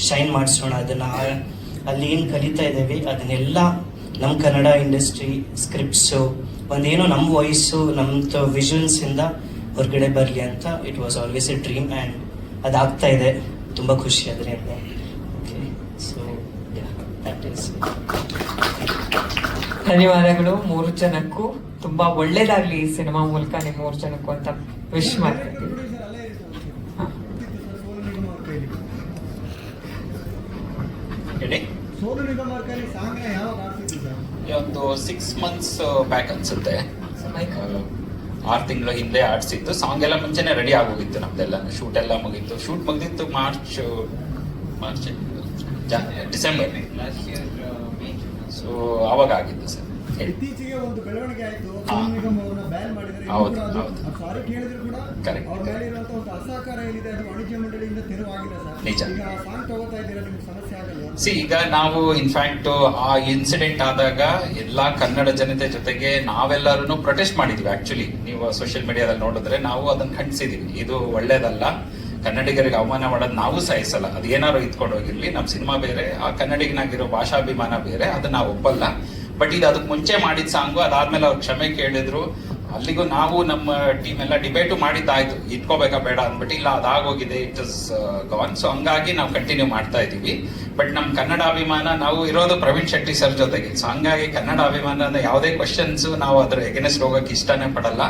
shine ಮಾಡಿಸೋಣ. ಅದನ್ನು ಅಲ್ಲಿ ಏನು ಕಲಿತಾ ಇದ್ದೀವಿ ಅದನ್ನೆಲ್ಲ ನಮ್ಮ ಕನ್ನಡ ಇಂಡಸ್ಟ್ರಿ ಸ್ಕ್ರಿಪ್ಟ್ಸು ಒಂದೇನೋ ನಮ್ಮ ವಾಯ್ಸು, ನಮ್ಮದು ವಿಜುವಲ್ಸಿಂದ ಹೊರಗಡೆ ಬರಲಿ ಅಂತ. It was always a dream and ಅದಾಗ್ತಾ ಇದೆ, ತುಂಬ ಖುಷಿ ಅದರಿಂದ. Okay, so that is. ಧನ್ಯವಾದಗಳು 3 ಜನಕ್ಕೂ. ತುಂಬಾ ಒಳ್ಳೇದಾಗ್ಲಿ ಈ ಸಿನಿಮಾ ಮೂಲಕ ನಿಮ್ಮ 3 ಜನಕ್ಕೂ ಅಂತ ವಿಶ್ ಮಾಡ್ತೀನಿ. ಒಂದು 6 months ಬ್ಯಾಕ್ ಅನ್ಸುತ್ತೆ, 6 ತಿಂಗಳ ಹಿಂದೆ ಆಡ್ಸಿತ್ತು. ಸಾಂಗ್ ಎಲ್ಲ ಮುಂಚೆನೆ ರೆಡಿ ಆಗೋಗಿತ್ತು, ನಮ್ದೆಲ್ಲ ಶೂಟ್ ಎಲ್ಲ ಮುಗೀತು. ಶೂಟ್ ಮುಗಿದಿತ್ತು ಮಾರ್ಚ್ ಡಿಸೆಂಬರ್. ಸೊ ಅವಾಗ ಆಗಿತ್ತು ಸರ್. ಇತ್ತೀಚೆಗೆ ಒಂದು ಬೆಳವಣಿಗೆ ಆಯ್ತು, ಸೋನು ನಿಗಮ್ ಅವರನ್ನ ಬ್ಯಾನ್ ಮಾಡಿದರೆ. ಹೌದು. ಸಾರಿ ಕೇಳಿದ್ರು ಕೂಡ ಅವ್ರ ಮೇಲೆ ಇರುವಂತ ಒಂದು ಅಸಹಕಾರ ಏನಿದೆ ಅದು ವಾಣಿಜ್ಯ ಮಂಡಳಿಯಿಂದ ತೆರವಾಗಿಲ್ಲ ಸರ್. ನಿಜ. ಈಗ ಸಾಂಗ್ ತಗೋತಾ ಇದ್ದೀರಾ, ನಿಮ್ಗೆ ಸಮಸ್ಯೆ ಆಗಲ್ಲ? ಈಗ ನಾವು ಇನ್ಫ್ಯಾಕ್ಟ್ ಆ ಇನ್ಸಿಡೆಂಟ್ ಆದಾಗ ಎಲ್ಲಾ ಕನ್ನಡ ಜನತೆ ಜೊತೆಗೆ ನಾವೆಲ್ಲರೂ ಪ್ರೊಟೆಸ್ಟ್ ಮಾಡಿದ್ವಿ. ಆಕ್ಚುಲಿ ನೀವು ಸೋಷಿಯಲ್ ಮೀಡಿಯಾದಲ್ಲಿ ನೋಡಿದ್ರೆ ನಾವು ಅದನ್ನ ಖಂಡಿಸಿದೀವಿ. ಇದು ಒಳ್ಳೇದಲ್ಲ, ಕನ್ನಡಿಗರಿಗೆ ಅವಮಾನ ಮಾಡೋದು ನಾವು ಸಹಿಸಲ್ಲ. ಅದು ಏನಾದ್ರು ಇತ್ಕೊಂಡು ಹೋಗಿರ್ಲಿ, ನಮ್ಮ ಸಿನಿಮಾ ಬೇರೆ, ಆ ಕನ್ನಡಿಗನಾಗಿರೋ ಭಾಷಾಭಿಮಾನ ಬೇರೆ, ಅದನ್ನ ನಾವು ಒಪ್ಪಲ್ಲ. ಬಟ್ ಇದು ಅದಕ್ಕೆ ಮುಂಚೆ ಮಾಡಿದ ಸಾಂಗು, ಅದಾದ್ಮೇಲೆ ಅವ್ರು ಕ್ಷಮೆ ಕೇಳಿದ್ರು. ಅಲ್ಲಿಗೂ ನಾವು ನಮ್ಮ ಟೀಮ್ ಎಲ್ಲ ಡಿಬೇಟು ಮಾಡಿದ್ದಾಯ್ತು, ಇಟ್ಕೋಬೇಕಾ ಬೇಡ ಅಂದ್ಬಿಟ್ಟು. ಇಲ್ಲ, ಅದಾಗೋಗಿದೆ, ಇಟ್ ಇಸ್ ಗಾನ್. ಸೊ ಹಂಗಾಗಿ ನಾವು ಕಂಟಿನ್ಯೂ ಮಾಡ್ತಾ ಇದೀವಿ. ಬಟ್ ನಮ್ಮ ಕನ್ನಡ ಅಭಿಮಾನ, ನಾವು ಇರೋದು ಪ್ರವೀಣ್ ಶೆಟ್ಟಿ ಸರ್ ಜೊತೆಗೆ. ಸೊ ಹಂಗಾಗಿ ಕನ್ನಡ ಅಭಿಮಾನದ ಯಾವುದೇ ಕ್ವಶನ್ಸ್ ನಾವು ಅದ್ರ ಎಗನೆಸ್ಟ್ ಹೋಗಕ್ಕೆ ಇಷ್ಟನೇ ಪಡಲ್ಲ.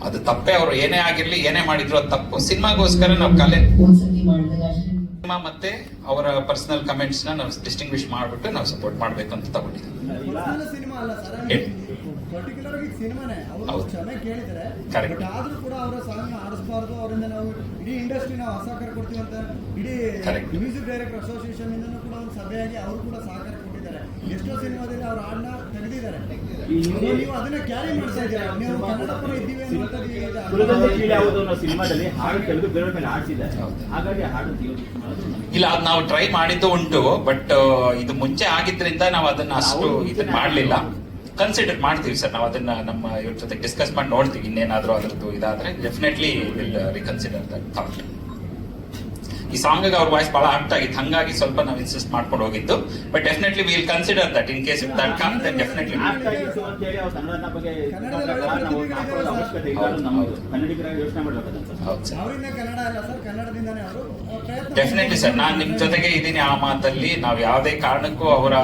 ಅದು ತಪ್ಪೇ, ಅವರು ಏನೇ ಆಗಿರ್ಲಿ, ಏನೇ ಮಾಡಿದ್ರು ಅದು ತಪ್ಪು. ಸಿನಿಮಾಗೋಸ್ಕರ ನಾವು ಸಿನಿಮಾ ಮತ್ತೆ ಅವರ ಪರ್ಸನಲ್ ಕಮೆಂಟ್ಸ್ ನ ನಾವು ಡಿಸ್ಟಿಂಗ್ವಿಶ್ ಮಾಡ್ಬಿಟ್ಟು ನಾವು ಸಪೋರ್ಟ್ ಮಾಡ್ಬೇಕು ಅಂತ ತಗೊಂಡಿದ್ದೀವಿ. ಸಿನಿಮಾ ಅಲ್ಲ ಸರ್, ಪರ್ಟಿಕ್ಯುಲರ್ ಆಗಿ ಸಿನಿಮಾನೇ. ಅವರು ಕ್ಷಮೆ ಕೇಳಿದರೆ, ಬಟ್ ಆದ್ರೂ ಕೂಡ ಅವರ ಸಾಂಗ್ ಆಡಿಸಬಾರ್ದು, ಅವರಿಂದ ನಾವು ಇಡೀ ಇಂಡಸ್ಟ್ರಿ ನಾವು ಸಹಕಾರ ಕೊಡ್ತೀವಿ ಅಂತ ಇಡೀ ಮ್ಯೂಸಿಕ್ ಡೈರೆಕ್ಟರ್ ಅಸೋಸಿಯೇಷನ್ ಇಂದನೂ ಕೂಡ ಒಂದು ಸಭೆಯಾಗಿ ಅವರು ಕೂಡ ಸಹಕಾರ ಕೊಟ್ಟಿದ್ದಾರೆ. ಎಷ್ಟೋ ಸಿನಿಮಾದಲ್ಲಿ ಅವ್ರ ಹಾಡನ್ನ ತೆಗೆದಿದ್ದಾರೆ. ನೀವು ಅದನ್ನ ಕ್ಯಾರಿ ಮಾಡ್ತಾ ಇದ್ದೀರಾ, ನೀವು ಕನ್ನಡ ಪರ ಇದ್ದೀವಿ ಅನ್ನುವಂಥದ್ದು. ಸಿನಿಮಾದಲ್ಲಿ ಹಾಡು ತೆಗೆದು ಬೇರೆ ಮೇಲೆ ಆಡಿಸಿದ್ದಾರೆ, ಹಾಗಾಗಿ ಹಾಡು ಇಲ್ಲ, ಅದು ನಾವು ಟ್ರೈ ಮಾಡಿದ್ದು ಉಂಟು. ಬಟ್ ಇದು ಮುಂಚೆ ಆಗಿದ್ರಿಂದ ನಾವು ಅದನ್ನ ಅಷ್ಟು ಇದನ್ನ ಮಾಡ್ಲಿಲ್ಲ. ಕನ್ಸಿಡರ್ ಮಾಡ್ತೀವಿ ಸರ್. ನಾವು ಅದನ್ನ ನಮ್ಮ ಇವ್ರ ಜೊತೆ ಡಿಸ್ಕಸ್ ಮಾಡಿ ನೋಡ್ತೀವಿ. ಇನ್ನೇನಾದ್ರೂ ಅದ್ರದ್ದು ಇದಾದ್ರೆ definitely will reconsider that thought. ಈ ಸಾಂಗ್ ಅವ್ರ ವಾಯ್ಸ್ ಬಹಳ ಆಪ್ಟ್ ಆಗಿತ್ತು, ಹಂಗಾಗಿ ಸ್ವಲ್ಪ ನಾವು ಇನ್ಸಿಸ್ಟ್ ಮಾಡ್ಕೊಂಡು ಹೋಗಿದ್ದು. But definitely will consider that in case if that come then definitely. ಆಗಿತ್ತು ಅಂತ ಹೇಳಿ ಅವ್ರು ಕನ್ನಡದ ಬಗ್ಗೆ ನಾವು ಹಾಕೊಳ್ಳೋ ಅವಶ್ಯಕತೆ ಇಲ್ಲ. ನಮ್ಮ ಕನ್ನಡಿಗರಾಗಿ ಯೋಚನೆ ಮಾಡಬೇಕಂತ. ಹೌದು ಸರ್, ಅವರಿಂದ ಕನ್ನಡ ಅಲ್ಲ ಸರ್, ಕನ್ನಡದಿಂದಾನೇ ಅವರು ಪ್ರಯತ್ನ ಡೆಫಿನೆಟ್ಲಿ ಸರ್. ನಾನು ನಿಮ್ ಜೊತೆಗೆ ಇದ್ದೀನಿ ಆ ಮಾತಲ್ಲಿ. ನಾವು ಯಾವುದೇ ಕಾರಣಕ್ಕೂ ಅವರ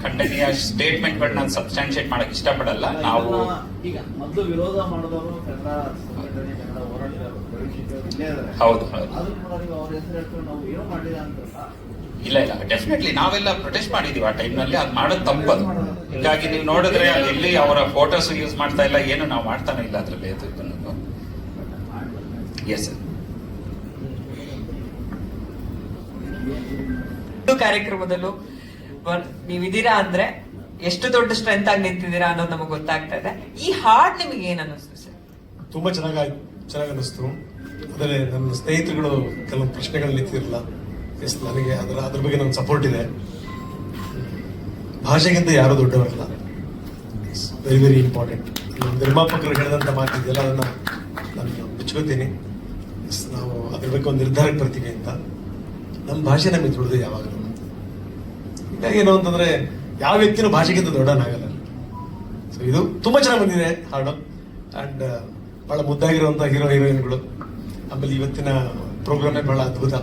ಖಂಡನೀಯ ಸ್ಟೇಟ್ಮೆಂಟ್ ಗಳನ್ನ ನಾನು ಸಬ್ಸ್ಟಾನ್ಶಿಯೇಟ್ ಮಾಡಕ್ ಇಷ್ಟಪಡಲ್ಲ. ನಾವು ಈಗ ಮೊದಲು ವಿರೋಧ ಮಾಡಿದವರು ಕನ್ನಡ ಸಂಘಟನೆ, ಕನ್ನಡ ಹೋರಾಟಗಾರರು, ಇಲ್ಲೇ ಇದ್ದಾರೆ. ಹೌದು ಹೌದು. ಆದ್ರೂ ಕೂಡ ನೀವು ಅವ್ರ ಹೆಸರು ಹೇಳ್ಕೊಂಡು ನಾವು ಏನೋ ಮಾಡಿಲ್ಲ ಅಂತ ಇಲ್ಲ ಡೆಫಿನೆಟ್ಲಿ ನಾವೆಲ್ಲ ಪ್ರೊಟೆಸ್ಟ್ ಮಾಡಿದೀವಿ ಆ ಟೈಮ್ ನಲ್ಲಿ. ಅದು ಮಾಡೋದು ತಪ್ಪದು. ಹಿಂಗಾಗಿ ನೀವು ನೋಡಿದ್ರೆ ಅಲ್ಲಿ ಎಲ್ಲಿ ಅವರ ಫೋಟೋಸ್ ಯೂಸ್ ಮಾಡ್ತಾ ಇಲ್ಲ, ಏನು ನಾವು ಮಾಡ್ತಾನೆ ಇಲ್ಲ ಅದ್ರಲ್ಲಿ. Yes sir. ಕಾರ್ಯಕ್ರಮದಲ್ಲೂ ನೀವಿದ್ದೀರಾ ಅಂದ್ರೆ ಎಷ್ಟು ದೊಡ್ಡ ಸ್ಟ್ರೆಂತ್ ಆಗಿ ನಿಂತಿದ್ದೀರಾ ಅನ್ನೋದು ನಮಗೆ ಗೊತ್ತಾಗ್ತಾ ಇದೆ. ಈ ಹಾಡ್ ನಿಮಗೆ ಏನ್ ಅನ್ನಿಸ್ತು ಸರ್? ತುಂಬಾ ಚೆನ್ನಾಗಿ ಅನ್ನಿಸ್ತು. ಆದರೆ ನನ್ನ ಸ್ನೇಹಿತರುಗಳು ಕೆಲವೊಂದು ಪ್ರಶ್ನೆಗಳು ನಿಂತಿರಲಿಲ್ಲ. ಎಸ್, ನನಗೆ ಅದ್ರ ಬಗ್ಗೆ ನನ್ನ ಸಪೋರ್ಟ್ ಇದೆ. ಭಾಷೆಗಿಂತ ಯಾರು ದೊಡ್ಡವರಲ್ಲ. Very very important. ನಿರ್ಮಾಪಕರು ಹೇಳಿದಂಥ ಮಾತಿದೆಯಲ್ಲ, ಅದನ್ನ ನಾನು ಮೆಚ್ಕೋತೀನಿ. ನಾವು ಅದ್ರ ಬಗ್ಗೆ ಒಂದು ನಿರ್ಧಾರಕ್ಕೆ ಬರ್ತೀವಿ ಅಂತ. ನಮ್ಮ ಭಾಷೆ ನಮಗೆ ದೊಡ್ಡದು ಯಾವಾಗಲೂ. ಹೀಗಾಗಿ ಏನು ಅಂತಂದ್ರೆ ಯಾವ ವ್ಯಕ್ತಿನೂ ಭಾಷೆಗಿಂತ ದೊಡ್ಡನಾಗಲ್ಲ. ಸೊ ಇದು ತುಂಬಾ ಚೆನ್ನಾಗಿ ಬಂದಿದೆ ಹಾಡು. ಅಂಡ್ ಬಹಳ ಮುದ್ದಾಗಿರುವಂತಹ ಹೀರೋಯಿನ್ಗಳು. ಆಮೇಲೆ ಇವತ್ತಿನ ಪ್ರೋಗ್ರಾಮೇ ಬಹಳ ಅದ್ಭುತ.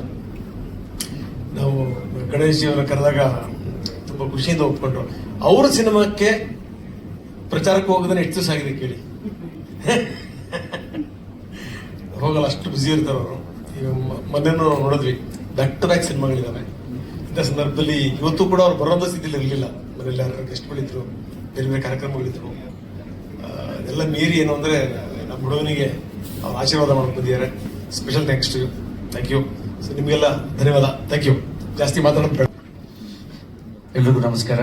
ನಾವು ಗಣೇಶ್ ಜಿ ಅವರ ಕರೆದಾಗ ತುಂಬಾ ಖುಷಿಯಿಂದ ಒಪ್ಕೊಂಡ್ರು. ಅವ್ರ ಸಿನಿಮಾಕ್ಕೆ ಪ್ರಚಾರಕ್ಕೆ ಹೋಗೋದನ್ನ ಎಷ್ಟು ದಿವಸ ಆಗಿದೆ ಕೇಳಿ. ಹೋಗಲ್ಲ, ಅಷ್ಟು ಬ್ಯುಸಿ ಇರ್ತಾರೆ ಅವರು. ಈಗ ಮೊನ್ನೆನೂ ನೋಡಿದ್ವಿ, ಬ್ಯಾಕ್ ಟು ಬ್ಯಾಕ್ ಸಿನಿಮಾಗಳಿದ್ದಾವೆ. ಇಂಥ ಸಂದರ್ಭದಲ್ಲಿ ಇವತ್ತು ಕೂಡ ಅವ್ರು ಬರೋದ ಸ್ಥಿತಿಲಿ ಇರಲಿಲ್ಲ. ಮನೆಯಲ್ಲಿ ಯಾರು ಗೆಸ್ಟ್ಗಳಿದ್ರು, ಬೇರೆ ಬೇರೆ ಕಾರ್ಯಕ್ರಮಗಳಿದ್ರು. ಅದೆಲ್ಲ ಮೀರಿ ಏನು ಅಂದ್ರೆ ನಮ್ಮ ಹುಡುಗನಿಗೆ ಅವ್ರು ಆಶೀರ್ವಾದ ಮಾಡ್ಕೊಂಡು ಬಂದಿದ್ದಾರೆ. Special thanks to you. Thank you. So ನಿಮಗೆಲ್ಲ ಧನ್ಯವಾದ. Thank you. ಜಾಸ್ತಿ ಮಾತಾಡೋದು ಬೇಡ. ಎಲ್ರಿಗೂ ನಮಸ್ಕಾರ.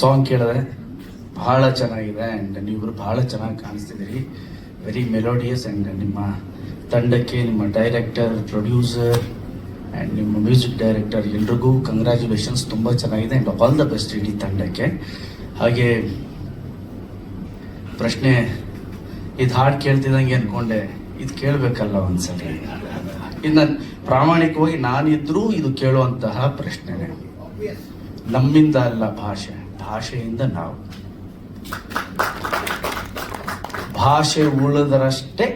ಸಾಂಗ್ ಕೇಳಿದೆ, ಬಹಳ ಚೆನ್ನಾಗಿದೆ. ಆ್ಯಂಡ್ ನೀವಿಬ್ರು ಬಹಳ ಚೆನ್ನಾಗಿ ಕಾಣಿಸ್ತಿದ್ದೀರಿ. Very melodious. ಆ್ಯಂಡ್ ನಿಮ್ಮ ತಂಡಕ್ಕೆ, ನಿಮ್ಮ ಡೈರೆಕ್ಟರ್, ಪ್ರೊಡ್ಯೂಸರ್ ಆ್ಯಂಡ್ ನಿಮ್ಮ ಮ್ಯೂಸಿಕ್ ಡೈರೆಕ್ಟರ್ ಎಲ್ರಿಗೂ ಕಂಗ್ರ್ಯಾಚುಲೇಷನ್ಸ್. ತುಂಬ ಚೆನ್ನಾಗಿದೆ. ಆ್ಯಂಡ್ ಆಲ್ ದ ಬೆಸ್ಟ್ ಇಡೀ ತಂಡಕ್ಕೆ. ಹಾಗೆ ಪ್ರಶ್ನೆ, ಇದು ಹಾಡು ಕೇಳ್ತಿದ್ದಂಗೆ ಅಂದ್ಕೊಂಡೆ, ಇದು ಕೇಳಬೇಕಲ್ಲ ಒಂದ್ಸಲಿ. ಇದು ನಾನು ಪ್ರಾಮಾಣಿಕವಾಗಿ ನಾನಿದ್ರೂ ಇದು ಕೇಳುವಂತಹ ಪ್ರಶ್ನೆನೆ. ನಮ್ಮಿಂದ ಅಲ್ಲ ಭಾಷೆ, ಭಾಷೆಯಿಂದ ನಾವು. ಭಾಷೆ ಉಳಿದರಷ್ಟೇ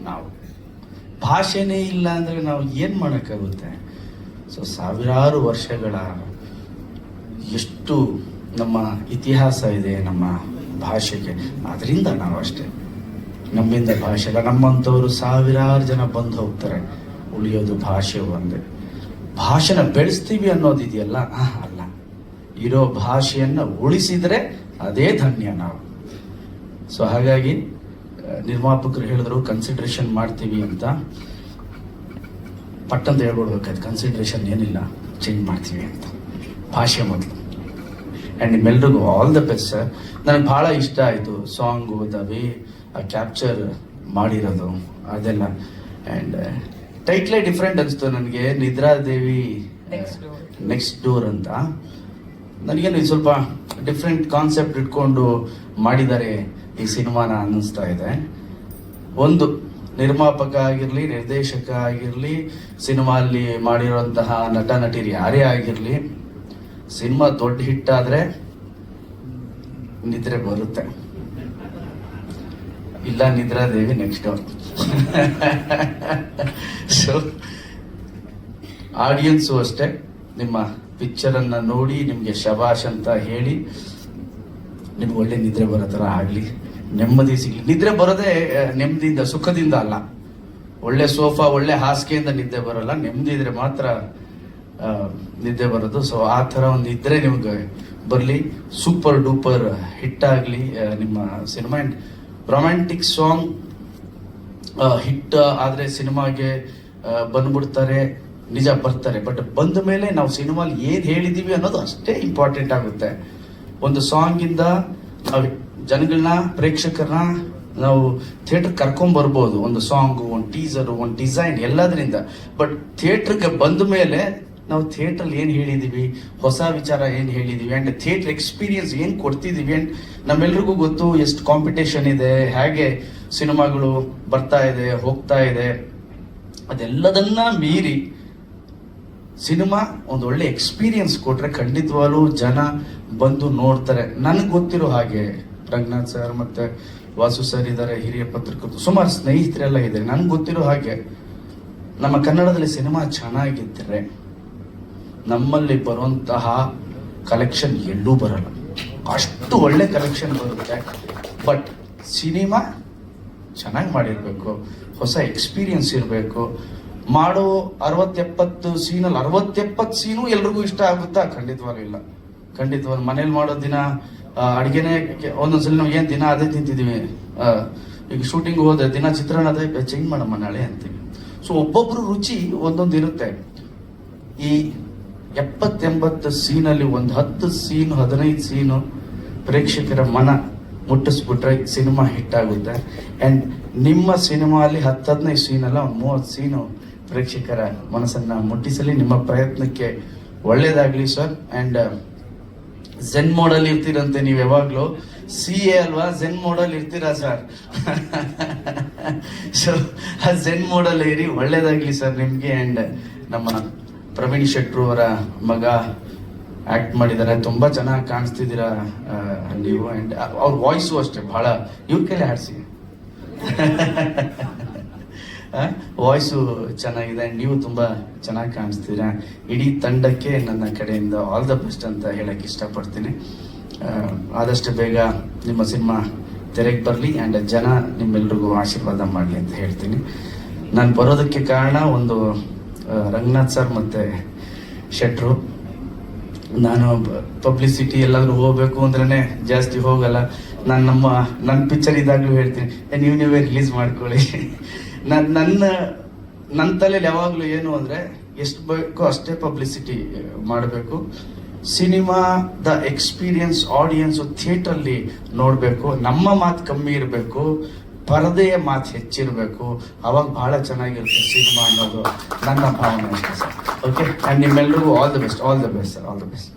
ನಾವು. ಭಾಷೆನೇ ಇಲ್ಲ ಅಂದ್ರೆ ನಾವು ಏನ್ ಮಾಡೋಕ್ಕಾಗುತ್ತೆ? ಸೊ ಸಾವಿರಾರು ವರ್ಷಗಳ ಎಷ್ಟು ನಮ್ಮ ಇತಿಹಾಸ ಇದೆ ನಮ್ಮ ಭಾಷೆಗೆ. ಅದರಿಂದ ನಾವು ಅಷ್ಟೇ, ನಮ್ಮಿಂದ ಭಾಷೆ ಅಲ್ಲ. ನಮ್ಮಂಥವ್ರು ಸಾವಿರಾರು ಜನ ಬಂದು ಹೋಗ್ತಾರೆ, ಉಳಿಯೋದು ಭಾಷೆ ಒಂದೇ. ಭಾಷೆನ ಬೆಳೆಸ್ತೀವಿ ಅನ್ನೋದಿದೆಯಲ್ಲ, ಅಲ್ಲ. ಇರೋ ಭಾಷೆಯನ್ನ ಉಳಿಸಿದ್ರೆ ಅದೇ ಧನ್ಯ ನಾವು. ಸೊ ಹಾಗಾಗಿ ನಿರ್ಮಾಪಕರು ಹೇಳಿದ್ರು ಕನ್ಸಿಡರೇಷನ್ ಮಾಡ್ತೀವಿ ಅಂತ. ಪಟ್ಟಂತ ಹೇಳ್ಬಿಡ್ಬೇಕಾಯ್ತು, ಕನ್ಸಿಡರೇಷನ್ ಏನಿಲ್ಲ, ಚೇಂಜ್ ಮಾಡ್ತೀವಿ ಅಂತ. ಭಾಷೆ ಮೊದಲು. ಆ್ಯಂಡ್ ನಿಮ್ಮೆಲ್ರಿಗೂ ಆಲ್ ದ ಬೆಸ್ಟ್ ಸರ್. ನನಗೆ ಭಾಳ ಇಷ್ಟ ಆಯಿತು ಸಾಂಗು, ದ ವೇ ಕ್ಯಾಪ್ಚರ್ ಮಾಡಿರೋದು ಅದೆಲ್ಲ. ಆ್ಯಂಡ್ ಟೈಟ್ಲೇ ಡಿಫ್ರೆಂಟ್ ಅನಿಸ್ತು ನನಗೆ, ನಿದ್ರಾದೇವಿ ನೆಕ್ಸ್ಟ್ ಡೋರ್ ಅಂತ. ನನಗೇನು ಇದು ಸ್ವಲ್ಪ ಡಿಫ್ರೆಂಟ್ ಕಾನ್ಸೆಪ್ಟ್ ಇಟ್ಕೊಂಡು ಮಾಡಿದ್ದಾರೆ ಈ ಸಿನಿಮಾನ ಅನ್ನಿಸ್ತಾ ಇದೆ. ಒಂದು ನಿರ್ಮಾಪಕ ಆಗಿರಲಿ, ನಿರ್ದೇಶಕ ಆಗಿರಲಿ, ಸಿನಿಮಾಲ್ಲಿ ಮಾಡಿರುವಂತಹ ನಟ ನಟಿಯರು ಯಾರೇ ಆಗಿರಲಿ, ಸಿನಿಮಾ ದೊಡ್ಡ ಹಿಟ್ ಆದ್ರೆ ನಿದ್ರೆ ಬರುತ್ತೆ. ಇಲ್ಲ ನಿದ್ರಾದೇವಿ ನೆಕ್ಸ್ಟ್ ಡೋರ್. ಸೊ ಆಡಿಯನ್ಸು ಅಷ್ಟೇ, ನಿಮ್ಮ ಪಿಕ್ಚರ್ ಅನ್ನ ನೋಡಿ ನಿಮ್ಗೆ ಶಬಾಷ್ ಅಂತ ಹೇಳಿ ನಿಮ್ಗೆ ಒಳ್ಳೆ ನಿದ್ರೆ ಬರೋ ಥರ ಆಗಲಿ, ನೆಮ್ಮದಿ ಸಿಗಲಿ. ನಿದ್ರೆ ಬರೋದೇ ನೆಮ್ಮದಿಯಿಂದ, ಸುಖದಿಂದ ಅಲ್ಲ. ಒಳ್ಳೆ ಸೋಫಾ, ಒಳ್ಳೆ ಹಾಸಿಗೆಯಿಂದ ನಿದ್ದೆ ಬರೋಲ್ಲ, ನೆಮ್ಮದಿ ಇದ್ರೆ ಮಾತ್ರ ನಿದ್ದೆ ಬರೋದು. ಸೊ ಆ ಥರ ಒಂದು ನಿದ್ರೆ ನಿಮ್ಗೆ ಬರಲಿ, ಸೂಪರ್ ಡೂಪರ್ ಹಿಟ್ ಆಗಲಿ ನಿಮ್ಮ cinema. And romantic song hit ಆದರೆ ಸಿನಿಮಾಗೆ ಬಂದ್ಬಿಡ್ತಾರೆ, ನಿಜ ಬರ್ತಾರೆ. ಬಟ್ ಬಂದ ಮೇಲೆ ನಾವು ಸಿನಿಮಾಲಿ ಏನು ಹೇಳಿದೀವಿ ಅನ್ನೋದು ಅಷ್ಟೇ ಇಂಪಾರ್ಟೆಂಟ್ ಆಗುತ್ತೆ. ಒಂದು ಸಾಂಗಿಂದ ನಾವು ಜನಗಳನ್ನ, ಪ್ರೇಕ್ಷಕರನ್ನ ನಾವು ಥಿಯೇಟರ್ ಕರ್ಕೊಂಡ್ ಬರ್ಬೋದು. ಒಂದು ಸಾಂಗು, ಒಂದು ಟೀಸರು, ಒಂದು ಡಿಸೈನ್ ಎಲ್ಲದರಿಂದ. ಬಟ್ ಥಿಯೇಟರ್ಗೆ ಬಂದ ಮೇಲೆ ನಾವು ಥಿಯೇಟ್ರಲ್ಲಿ ಏನು ಹೇಳಿದ್ದೀವಿ, ಹೊಸ ವಿಚಾರ ಏನು ಹೇಳಿದ್ದೀವಿ, ಆ್ಯಂಡ್ ಥಿಯೇಟ್ರ್ ಎಕ್ಸ್ಪೀರಿಯನ್ಸ್ ಏನು ಕೊಡ್ತಿದ್ದೀವಿ. ಆ್ಯಂಡ್ ನಮ್ಮೆಲ್ರಿಗೂ ಗೊತ್ತು ಎಷ್ಟು ಕಾಂಪಿಟೇಷನ್ ಇದೆ, ಹೇಗೆ ಸಿನಿಮಾಗಳು ಬರ್ತಾ ಇದೆ ಹೋಗ್ತಾ ಇದೆ. ಅದೆಲ್ಲದನ್ನ ಮೀರಿ ಸಿನಿಮಾ ಒಂದು ಒಳ್ಳೆ ಎಕ್ಸ್ಪೀರಿಯನ್ಸ್ ಕೊಟ್ರೆ ಖಂಡಿತವಾಗ್ಲೂ ಜನ ಬಂದು ನೋಡ್ತಾರೆ. ನನಗೆ ಗೊತ್ತಿರೋ ಹಾಗೆ ರಂಗನಾಥ್ ಸರ್ ಮತ್ತೆ ವಾಸು ಸರ್ ಇದ್ದಾರೆ, ಹಿರಿಯ ಪತ್ರಕರ್ತರು, ಸುಮಾರು ಸ್ನೇಹಿತರೆಲ್ಲ ಇದ್ದಾರೆ. ನನಗೆ ಗೊತ್ತಿರೋ ಹಾಗೆ ನಮ್ಮ ಕನ್ನಡದಲ್ಲಿ ಸಿನಿಮಾ ಚೆನ್ನಾಗಿದ್ದರೆ ನಮ್ಮಲ್ಲಿ ಬರುವಂತಹ ಕಲೆಕ್ಷನ್ ಎಲ್ಲೂ ಬರಲ್ಲ. ಅಷ್ಟು ಒಳ್ಳೆ ಕಲೆಕ್ಷನ್ ಬರುತ್ತೆ. ಬಟ್ ಸಿನಿಮಾ ಚೆನ್ನಾಗಿ ಮಾಡಿರಬೇಕು, ಹೊಸ ಎಕ್ಸ್ಪೀರಿಯನ್ಸ್ ಇರಬೇಕು. ಮಾಡೋ 60-70 ಸೀನಲ್ಲಿ 60-70 ಸೀನು ಎಲ್ರಿಗೂ ಇಷ್ಟ ಆಗುತ್ತಾ? ಖಂಡಿತವಾಗ್ಲೂ ಇಲ್ಲ. ಖಂಡಿತವಾಗ್ಲೂ ಮನೇಲಿ ಮಾಡೋ ದಿನ ಅಡುಗೆನೇ ಒಂದೊಂದ್ಸಲ ನಾವು ಏನು ದಿನ ಅದೇ ತಿಂತಿದ್ದೀವಿ. ಈಗ ಶೂಟಿಂಗ್ ಹೋದ್ರೆ ದಿನ ಚಿತ್ರಾನ್ನ ಅದೇ ಚೇಂಜ್ ಮಾಡಮ್ಮ ನಾಳೆ ಅಂತೀವಿ. ಸೊ ಒಬ್ಬೊಬ್ರು ರುಚಿ ಒಂದೊಂದು ಇರುತ್ತೆ. ಈ 70-80 ಸೀನಲ್ಲಿ ಒಂದು 10 ಸೀನು 15 ಸೀನು ಪ್ರೇಕ್ಷಕರ ಮನ ಮುಟ್ಟಿಸ್ಬಿಟ್ರೆ ಸಿನಿಮಾ ಹಿಟ್ ಆಗುತ್ತೆ. ಆ್ಯಂಡ್ ನಿಮ್ಮ ಸಿನಿಮಾ ಅಲ್ಲಿ 10-15 ಸೀನಲ್ಲ, ಒಂದು 30 ಸೀನು ಪ್ರೇಕ್ಷಕರ ಮನಸ್ಸನ್ನ ಮುಟ್ಟಿಸಲಿ. ನಿಮ್ಮ ಪ್ರಯತ್ನಕ್ಕೆ ಒಳ್ಳೇದಾಗ್ಲಿ ಸರ್. ಆ್ಯಂಡ್ ಝೆನ್ ಮೋಡಲ್ಲಿ ಇರ್ತೀರಂತೆ ನೀವು ಯಾವಾಗ್ಲೂ. CA ಅಲ್ವಾ, ಝೆನ್ ಮೋಡಲ್ಲಿ ಇರ್ತೀರಾ ಸರ್? ಸೊ ಆ ಝೆನ್ ಮೋಡಲ್ಲಿ ಇರಿ, ಒಳ್ಳೇದಾಗ್ಲಿ ಸರ್ ನಿಮ್ಗೆ. ಆ್ಯಂಡ್ ನಮ್ಮ ಪ್ರವೀಣ್ ಶೆಟ್ರು ಅವರ ಮಗ ಆಕ್ಟ್ ಮಾಡಿದ್ದಾರೆ, ತುಂಬಾ ಚೆನ್ನಾಗಿ ಕಾಣಿಸ್ತಿದ್ದೀರಾ ನೀವು. ಆ್ಯಂಡ್ ಅವ್ರ ವಾಯ್ಸು ಅಷ್ಟೇ ಬಹಳ, ಇವ್ರ ಕೈಲಿ ಹಾಡಿಸಿ. ವಾಯ್ಸು ಚೆನ್ನಾಗಿದೆ ಆ್ಯಂಡ್ ನೀವು ತುಂಬ ಚೆನ್ನಾಗಿ ಕಾಣಿಸ್ತೀರಾ. ಇಡೀ ತಂಡಕ್ಕೆ ನನ್ನ ಕಡೆಯಿಂದ ಆಲ್ ದ ಬೆಸ್ಟ್ ಅಂತ ಹೇಳಕ್ಕೆ ಇಷ್ಟಪಡ್ತೀನಿ. ಆದಷ್ಟು ಬೇಗ ನಿಮ್ಮ ಸಿನಿಮಾ ತೆರೆಗೆ ಬರಲಿ ಆ್ಯಂಡ್ ಜನ ನಿಮ್ಮೆಲ್ರಿಗೂ ಆಶೀರ್ವಾದ ಮಾಡಲಿ ಅಂತ ಹೇಳ್ತೀನಿ. ನಾನು ಬರೋದಕ್ಕೆ ಕಾರಣ ಒಂದು ರಂಗನಾಥ್ ಸರ್ ಮತ್ತು ಶೆಟ್ರು. ನಾನು ಪಬ್ಲಿಸಿಟಿ ಎಲ್ಲಾದ್ರೂ ಹೋಗ್ಬೇಕು ಅಂದ್ರೇ ಜಾಸ್ತಿ ಹೋಗಲ್ಲ. ನಾನು ನನ್ನ ಪಿಕ್ಚರ್ ಇದ್ದಾಗಲೂ ಹೇಳ್ತೀನಿ, ನೀವೇ ರಿಲೀಸ್ ಮಾಡ್ಕೊಳ್ಳಿ. ನನ್ನ ತಲೆಯಲ್ಲಿ ಯಾವಾಗಲೂ ಏನು ಅಂದರೆ, ಎಷ್ಟು ಬೇಕೋ ಅಷ್ಟೇ ಪಬ್ಲಿಸಿಟಿ ಮಾಡಬೇಕು. ಸಿನಿಮಾದ ಎಕ್ಸ್ಪೀರಿಯನ್ಸ್ ಆಡಿಯನ್ಸು ಥಿಯೇಟ್ರಲ್ಲಿ ನೋಡಬೇಕು. ನಮ್ಮ ಮಾತು ಕಮ್ಮಿ ಇರಬೇಕು, ಪರದೆಯ ಮಾತು ಹೆಚ್ಚಿರಬೇಕು. ಅವಾಗ ಬಹಳ ಚೆನ್ನಾಗಿರುತ್ತೆ ಸಿನಿಮಾ ಅನ್ನೋದು ನನ್ನ ಭಾವನೆ ಅಷ್ಟೇ ಸರ್. ಓಕೆ, ಆ್ಯಂಡ್ ನಿಮ್ಮೆಲ್ಲರಿಗೂ all the best, all the best sir, all the best.